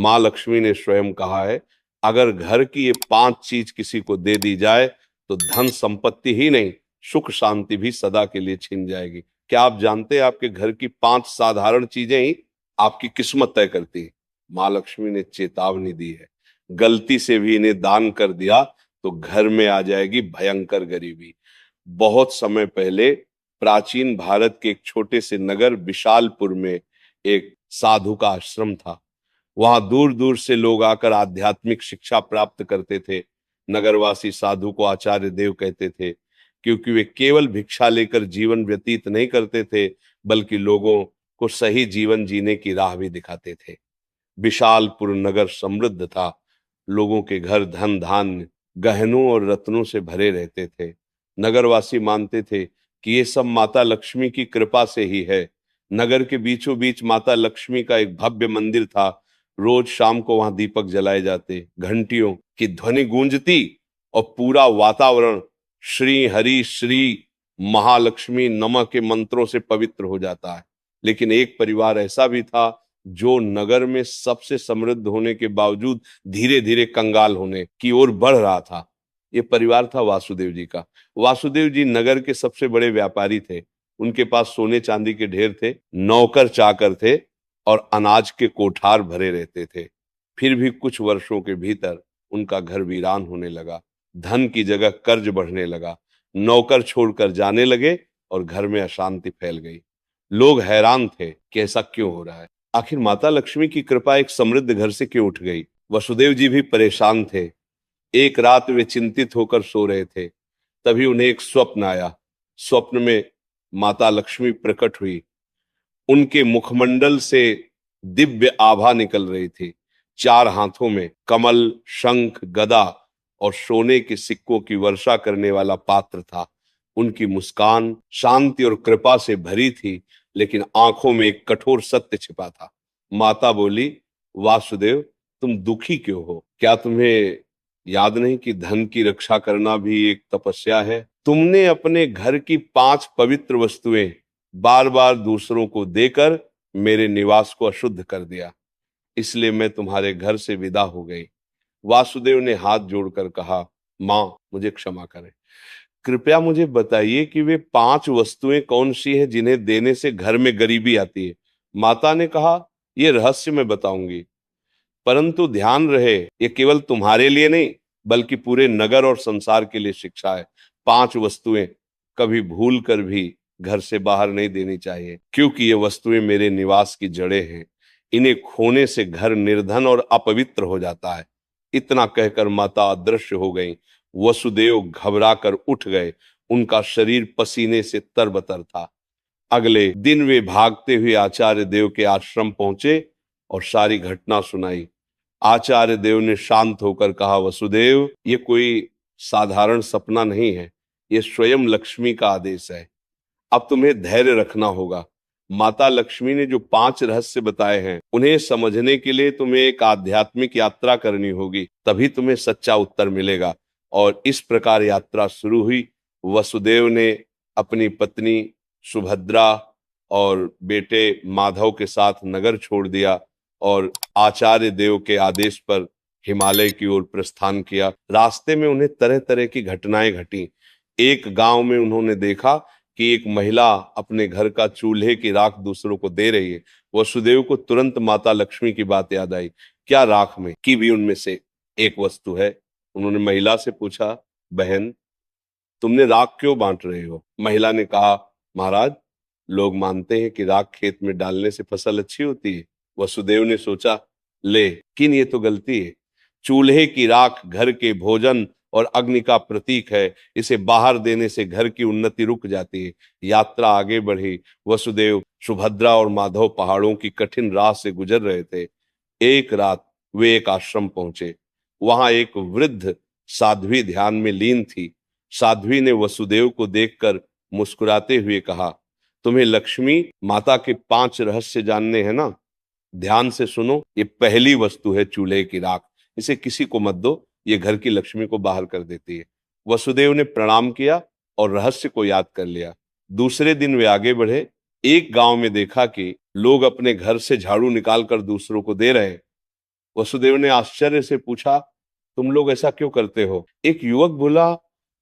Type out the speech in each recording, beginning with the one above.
माँ लक्ष्मी ने स्वयं कहा है, अगर घर की ये 5 चीज किसी को दे दी जाए तो धन संपत्ति ही नहीं, सुख शांति भी सदा के लिए छिन जाएगी। क्या आप जानते हैं आपके घर की 5 साधारण चीजें ही आपकी किस्मत तय करती है। माँ लक्ष्मी ने चेतावनी दी है, गलती से भी इन्हें दान कर दिया तो घर में आ जाएगी भयंकर गरीबी। बहुत समय पहले प्राचीन भारत के एक छोटे से नगर विशालपुर में एक साधु का आश्रम था। वहां दूर दूर से लोग आकर आध्यात्मिक शिक्षा प्राप्त करते थे। नगरवासी साधु को आचार्य देव कहते थे, क्योंकि वे केवल भिक्षा लेकर जीवन व्यतीत नहीं करते थे, बल्कि लोगों को सही जीवन जीने की राह भी दिखाते थे। विशालपुर नगर समृद्ध था। लोगों के घर धन धान्य, गहनों और रत्नों से भरे रहते थे। नगरवासी मानते थे कि ये सब माता लक्ष्मी की कृपा से ही है। नगर के बीचों बीच माता लक्ष्मी का एक भव्य मंदिर था। रोज शाम को वहां दीपक जलाए जाते, घंटियों की ध्वनि गूंजती और पूरा वातावरण श्री हरि श्री महालक्ष्मी नमः के मंत्रों से पवित्र हो जाता है। लेकिन एक परिवार ऐसा भी था जो नगर में सबसे समृद्ध होने के बावजूद धीरे धीरे कंगाल होने की ओर बढ़ रहा था। ये परिवार था वासुदेव जी का। वासुदेव जी नगर के सबसे बड़े व्यापारी थे। उनके पास सोने चांदी के ढेर थे, नौकर चाकर थे और अनाज के कोठार भरे रहते थे। फिर भी कुछ वर्षों के भीतर उनका घर वीरान होने लगा। धन की जगह कर्ज बढ़ने लगा। नौकर छोड़कर जाने लगे और घर में अशांति फैल गई। लोग हैरान थे कि ऐसा क्यों हो रहा है। आखिर माता लक्ष्मी की कृपा एक समृद्ध घर से क्यों उठ गई। वसुदेव जी भी परेशान थे। एक रात वे चिंतित होकर सो रहे थे, तभी उन्हें एक स्वप्न आया। स्वप्न में माता लक्ष्मी प्रकट हुई। उनके मुखमंडल से दिव्य आभा निकल रही थी। 4 हाथों में कमल, शंख, गदा और सोने के सिक्कों की वर्षा करने वाला पात्र था। उनकी मुस्कान शांति और कृपा से भरी थी, लेकिन आंखों में एक कठोर सत्य छिपा था। माता बोली, वासुदेव, तुम दुखी क्यों हो? क्या तुम्हें याद नहीं कि धन की रक्षा करना भी एक तपस्या है? तुमने अपने घर की 5 पवित्र वस्तुएं बार बार दूसरों को देकर मेरे निवास को अशुद्ध कर दिया, इसलिए मैं तुम्हारे घर से विदा हो गई। वासुदेव ने हाथ जोड़कर कहा, मां, मुझे क्षमा करें। कृपया मुझे बताइए कि वे 5 वस्तुएं कौन सी हैं जिन्हें देने से घर में गरीबी आती है। माता ने कहा, यह रहस्य मैं बताऊंगी, परंतु ध्यान रहे ये केवल तुम्हारे लिए नहीं बल्कि पूरे नगर और संसार के लिए शिक्षा है। 5 वस्तुएं कभी भूल कर भी घर से बाहर नहीं देनी चाहिए, क्योंकि ये वस्तुएं मेरे निवास की जड़ें हैं। इन्हें खोने से घर निर्धन और अपवित्र हो जाता है। इतना कहकर माता अदृश्य हो गई। वसुदेव घबराकर उठ गए। उनका शरीर पसीने से तरबतर था। अगले दिन वे भागते हुए आचार्य देव के आश्रम पहुंचे और सारी घटना सुनाई। आचार्य देव ने शांत होकर कहा, वसुदेव, ये कोई साधारण सपना नहीं है, ये स्वयं लक्ष्मी का आदेश है। अब तुम्हें धैर्य रखना होगा। माता लक्ष्मी ने जो 5 रहस्य बताए हैं, उन्हें समझने के लिए तुम्हें एक आध्यात्मिक यात्रा करनी होगी, तभी तुम्हें सच्चा उत्तर मिलेगा। और इस प्रकार यात्रा शुरू हुई। वसुदेव ने अपनी पत्नी सुभद्रा और बेटे माधव के साथ नगर छोड़ दिया और आचार्य देव के आदेश पर हिमालय की ओर प्रस्थान किया। रास्ते में उन्हें तरह तरह की घटनाएं घटी। एक गांव में उन्होंने देखा कि एक महिला अपने घर का चूल्हे की राख दूसरों को दे रही है। वसुदेव को तुरंत माता लक्ष्मी की बात याद आई। क्या राख में की भी उनमें से एक वस्तु है? उन्होंने महिला से पूछा, बहन, तुमने राख क्यों बांट रहे हो? महिला ने कहा, महाराज, लोग मानते हैं कि राख खेत में डालने से फसल अच्छी होती है। वसुदेव ने सोचा, लेकिन ये तो गलती है। चूल्हे की राख घर के भोजन और अग्नि का प्रतीक है। इसे बाहर देने से घर की उन्नति रुक जाती है। यात्रा आगे बढ़ी। वसुदेव, सुभद्रा और माधव पहाड़ों की कठिन राह से गुजर रहे थे। एक रात वे एक आश्रम पहुंचे। वहां एक वृद्ध साध्वी ध्यान में लीन थी। साध्वी ने वसुदेव को देखकर मुस्कुराते हुए कहा, तुम्हें लक्ष्मी माता के 5 रहस्य जानने हैं ना? ध्यान से सुनो। ये पहली वस्तु है चूल्हे की राख। इसे किसी को मत दो, ये घर की लक्ष्मी को बाहर कर देती है। वसुदेव ने प्रणाम किया और रहस्य को याद कर लिया। दूसरे दिन वे आगे बढ़े। एक गांव में देखा कि लोग अपने घर से झाड़ू निकालकर दूसरों को दे रहे हैं। वसुदेव ने आश्चर्य से पूछा, तुम लोग ऐसा क्यों करते हो? एक युवक बोला,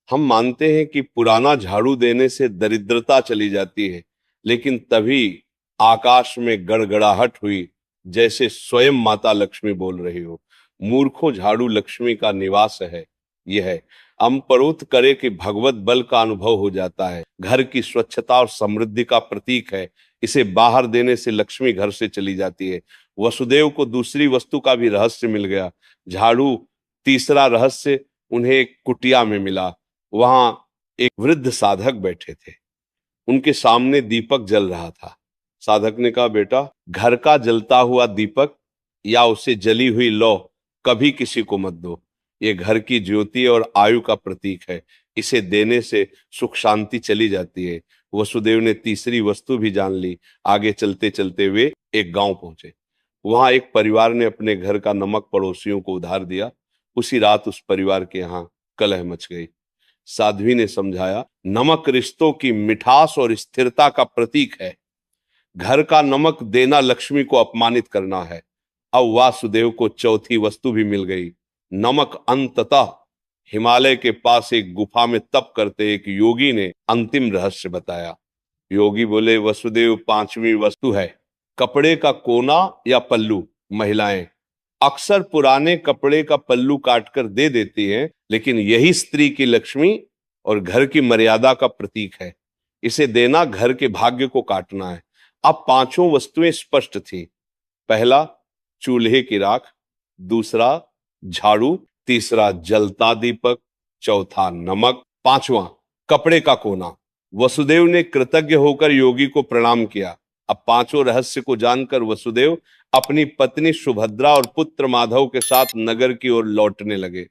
हम मानते हैं कि पुराना झाड़ू देने से दरिद्रता चली जाती है। लेकिन तभी आकाश में गड़गड़ाहट हुई, जैसे स्वयं माता लक्ष्मी बोल रही हो। मूर्खों, झाड़ू लक्ष्मी का निवास है। यह है अम्परोत करे कि भगवत बल का अनुभव हो जाता है। घर की स्वच्छता और समृद्धि का प्रतीक है। इसे बाहर देने से लक्ष्मी घर से चली जाती है। वसुदेव को दूसरी वस्तु का भी रहस्य मिल गया, झाड़ू। तीसरा रहस्य उन्हें एक कुटिया में मिला। वहां एक वृद्ध साधक बैठे थे। उनके सामने दीपक जल रहा था। साधक ने कहा, बेटा, घर का जलता हुआ दीपक या उसे जली हुई लौ कभी किसी को मत दो। ये घर की ज्योति और आयु का प्रतीक है। इसे देने से सुख शांति चली जाती है। वसुदेव ने तीसरी वस्तु भी जान ली। आगे चलते चलते वे एक गांव पहुंचे। वहां एक परिवार ने अपने घर का नमक पड़ोसियों को उधार दिया। उसी रात उस परिवार के यहाँ कलह मच गई। साध्वी ने समझाया, नमक रिश्तों की मिठास और स्थिरता का प्रतीक है। घर का नमक देना लक्ष्मी को अपमानित करना है। अब वासुदेव को चौथी वस्तु भी मिल गई। नमक अंततः हिमालय के पास एक गुफा में तप करते एक योगी ने अंतिम रहस्य बताया। योगी बोले, वसुदेव, पांचवी वस्तु है कपड़े का कोना या पल्लू। महिलाएं अक्सर पुराने कपड़े का पल्लू काटकर दे देती हैं, लेकिन यही स्त्री की लक्ष्मी और घर की मर्यादा का प्रतीक है। इसे देना घर के भाग्य को काटना है। अब पांचों वस्तुएं स्पष्ट थी। पहला चूल्हे की राख, दूसरा झाड़ू, तीसरा जलता दीपक, चौथा नमक, पांचवा कपड़े का कोना। वसुदेव ने कृतज्ञ होकर योगी को प्रणाम किया। अब पांचों रहस्य को जानकर वसुदेव अपनी पत्नी सुभद्रा और पुत्र माधव के साथ नगर की ओर लौटने लगे।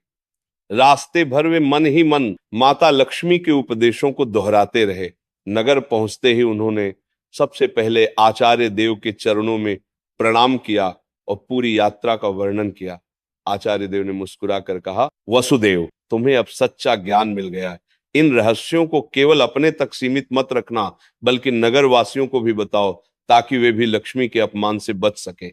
रास्ते भर वे मन ही मन माता लक्ष्मी के उपदेशों को दोहराते रहे। नगर पहुंचते ही उन्होंने सबसे पहले आचार्य देव के चरणों में प्रणाम किया और पूरी यात्रा का वर्णन किया। आचार्य देव ने मुस्कुरा कर कहा, वसुदेव, तुम्हें अब सच्चा ज्ञान मिल गया है। इन रहस्यों को केवल अपने तक सीमित मत रखना, बल्कि नगर वासियों को भी बताओ, ताकि वे भी लक्ष्मी के अपमान से बच सके।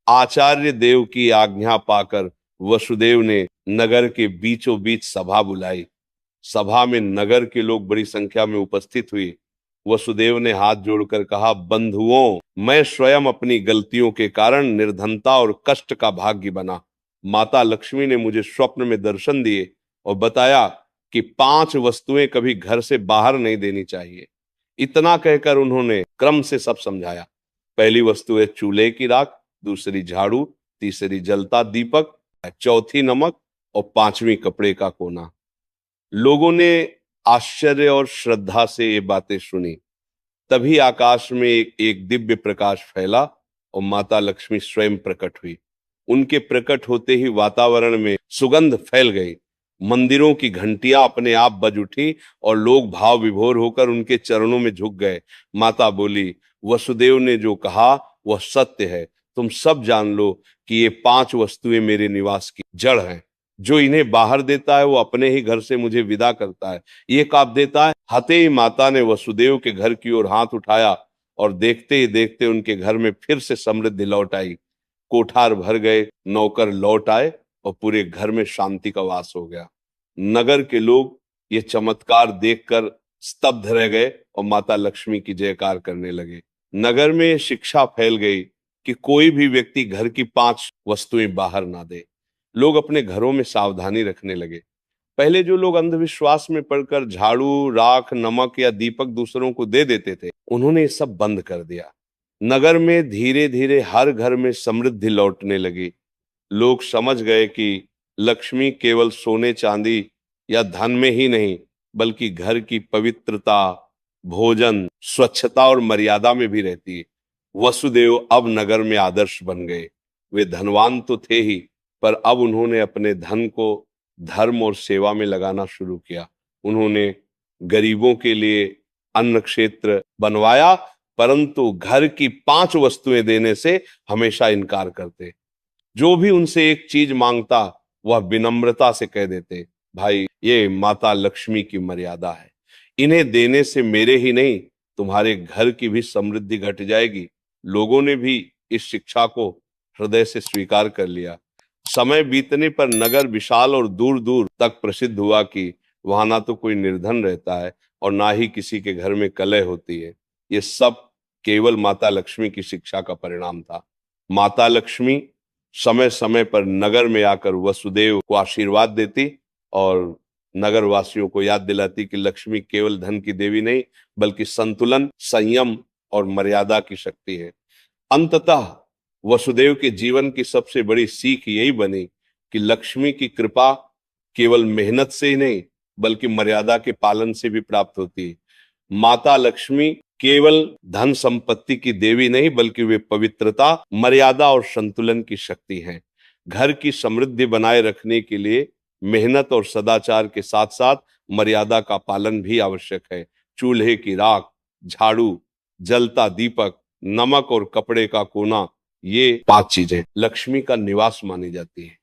आचार्य देव की आज्ञा पाकर वसुदेव ने नगर के बीचों बीच सभा बुलाई। सभा में नगर के लोग बड़ी संख्या में उपस्थित हुए। वसुदेव ने हाथ जोड़कर कहा, बंधुओं, मैं स्वयं अपनी गलतियों के कारण निर्धनता और कष्ट का भागी बना। माता लक्ष्मी ने मुझे स्वप्न में दर्शन दिए और बताया कि 5 वस्तुएं कभी घर से बाहर नहीं देनी चाहिए। इतना कहकर उन्होंने क्रम से सब समझाया। पहली वस्तु है चूल्हे की राख, दूसरी झाड़ू, तीसरी जलता दीपक, चौथी नमक और पांचवी कपड़े का कोना। लोगों ने आश्चर्य और श्रद्धा से ये बातें सुनी। तभी आकाश में एक दिव्य प्रकाश फैला और माता लक्ष्मी स्वयं प्रकट हुई। उनके प्रकट होते ही वातावरण में सुगंध फैल गई। मंदिरों की घंटियां अपने आप बज उठी और लोग भाव विभोर होकर उनके चरणों में झुक गए। माता बोली, वसुदेव ने जो कहा वह सत्य है। तुम सब जान लो कि ये 5 वस्तुएं मेरे निवास की जड़ हैं। जो इन्हें बाहर देता है वो अपने ही घर से मुझे विदा करता है। ये काप देता है। हते ही माता ने वसुदेव के घर की ओर हाथ उठाया और देखते ही देखते उनके घर में फिर से समृद्धि लौट आई। कोठार भर गए, नौकर लौट आए और पूरे घर में शांति का वास हो गया। नगर के लोग ये चमत्कार देखकर स्तब्ध रह गए और माता लक्ष्मी की जयकार करने लगे। नगर में शिक्षा फैल गई कि कोई भी व्यक्ति घर की 5 वस्तुएं बाहर ना दे। लोग अपने घरों में सावधानी रखने लगे। पहले जो लोग अंधविश्वास में पड़कर झाड़ू, राख, नमक या दीपक दूसरों को दे देते थे, उन्होंने ये सब बंद कर दिया। नगर में धीरे धीरे हर घर में समृद्धि लौटने लगी। लोग समझ गए कि लक्ष्मी केवल सोने चांदी या धन में ही नहीं, बल्कि घर की पवित्रता, भोजन, स्वच्छता और मर्यादा में भी रहती है। वसुदेव अब नगर में आदर्श बन गए। वे धनवान तो थे ही, पर अब उन्होंने अपने धन को धर्म और सेवा में लगाना शुरू किया। उन्होंने गरीबों के लिए अन्न क्षेत्र बनवाया, परंतु घर की 5 वस्तुएं देने से हमेशा इनकार करते। जो भी उनसे एक चीज मांगता वह विनम्रता से कह देते, भाई, ये माता लक्ष्मी की मर्यादा है। इन्हें देने से मेरे ही नहीं, तुम्हारे घर की भी समृद्धि घट जाएगी। लोगों ने भी इस शिक्षा को हृदय से स्वीकार कर लिया। समय बीतने पर नगर विशाल और दूर दूर तक प्रसिद्ध हुआ कि वहां ना तो कोई निर्धन रहता है और ना ही किसी के घर में कलह होती है। ये सब केवल माता लक्ष्मी की शिक्षा का परिणाम था। माता लक्ष्मी समय समय पर नगर में आकर वसुदेव को आशीर्वाद देती और नगर वासियों को याद दिलाती कि लक्ष्मी केवल धन की देवी नहीं बल्कि संतुलन, संयम और मर्यादा की शक्ति है। अंततः वसुदेव के जीवन की सबसे बड़ी सीख यही बनी कि लक्ष्मी की कृपा केवल मेहनत से ही नहीं बल्कि मर्यादा के पालन से भी प्राप्त होती है। माता लक्ष्मी केवल धन संपत्ति की देवी नहीं बल्कि वे पवित्रता, मर्यादा और संतुलन की शक्ति हैं। घर की समृद्धि बनाए रखने के लिए मेहनत और सदाचार के साथ साथ मर्यादा का पालन भी आवश्यक है। चूल्हे की राख, झाड़ू, जलता दीपक, नमक और कपड़े का कोना, ये 5 चीजें लक्ष्मी का निवास मानी जाती है।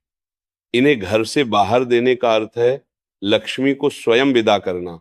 इन्हें घर से बाहर देने का अर्थ है लक्ष्मी को स्वयं विदा करना,